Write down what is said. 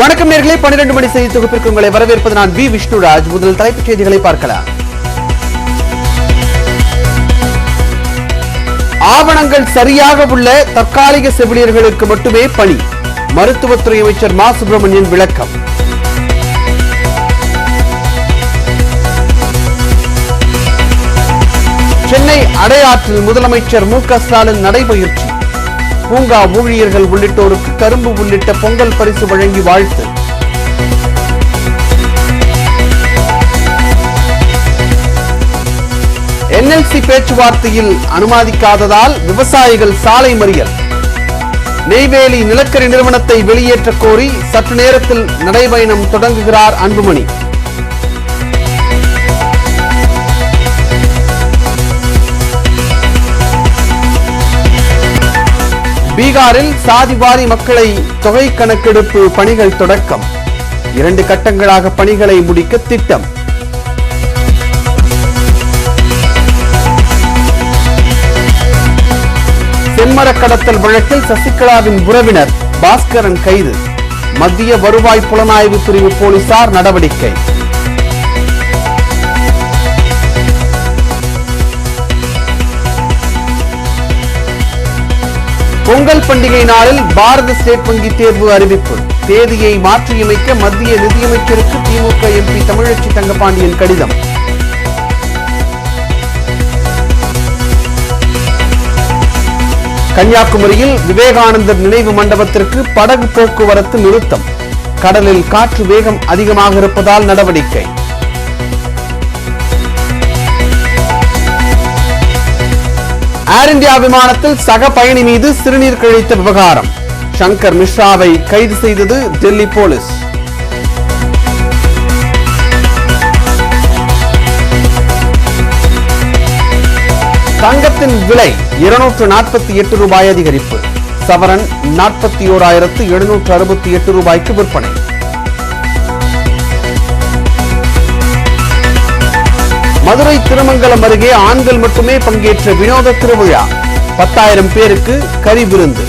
வணக்கம் நேயர்களே, 12 மணி செய்தி தொகுப்பிற்கு உங்களை வரவேற்பது நான் வி விஷ்ணுராஜ். முதல் தலைப்புச் செய்திகளை பார்க்கலாம். ஆவணங்கள் சரியாக உள்ள தற்காலிக செவிலியர்களுக்கு மட்டுமே பணி. மருத்துவத்துறை அமைச்சர் மா சுப்பிரமணியன் விளக்கம். சென்னை அடையாற்றில் முதலமைச்சர் மு.க. ஸ்டாலின் நடைபயிற்சி. பூங்கா ஊழியர்கள் உள்ளிட்டோருக்கு கரும்பு உள்ளிட்ட பொங்கல் பரிசு வழங்கி வாழ்த்து. NLC பேச்சுவார்த்தையில் அனுமதிக்காததால் விவசாயிகள் சாலை மறியல். நெய்வேலி நிலக்கரி நிறுவனத்தை வெளியேற்ற கோரி சற்று நேரத்தில் நடைபயணம் தொடங்குகிறார் அன்புமணி. பீகாரில் சாதிவாரி மக்களை தொகை கணக்கெடுப்பு பணிகள் தொடக்கம். 2 கட்டங்களாக பணிகளை முடிக்க திட்டம். செம்மர கடத்தல் வழக்கில் சசிகலாவின் உறவினர் பாஸ்கரன் கைது. மத்திய வருவாய் புலனாய்வு பிரிவு போலீசார் நடவடிக்கை. பொங்கல் பண்டிகை நாளில் பாரத ஸ்டேட் வங்கி தேர்வு அறிவிப்பு. தேதியை மாற்றியமைக்க மத்திய நிதியமைச்சருக்கு திமுக MP தமிழச்சி தங்கபாண்டியன் கடிதம். கன்னியாகுமரியில் விவேகானந்தர் நினைவு மண்டபத்திற்கு படகு போக்குவரத்து நிறுத்தம். கடலில் காற்று வேகம் அதிகமாக இருப்பதால் நடவடிக்கை. ஏர் இந்தியா விமானத்தில் சக பயணி மீது சிறுநீர் கழித்த விவகாரம். சங்கர் மிஸ்ராவை கைது செய்தது டெல்லி போலீஸ். தங்கத்தின் விலை 248 ரூபாய் அதிகரிப்பு. சவரன் 41,768 ரூபாய்க்கு விற்பனை. மதுரை திருமங்கலம் அருகே ஆண்கள் மட்டுமே பங்கேற்ற வினோத திருவிழா. 10,000 பேருக்கு கறி விருந்து.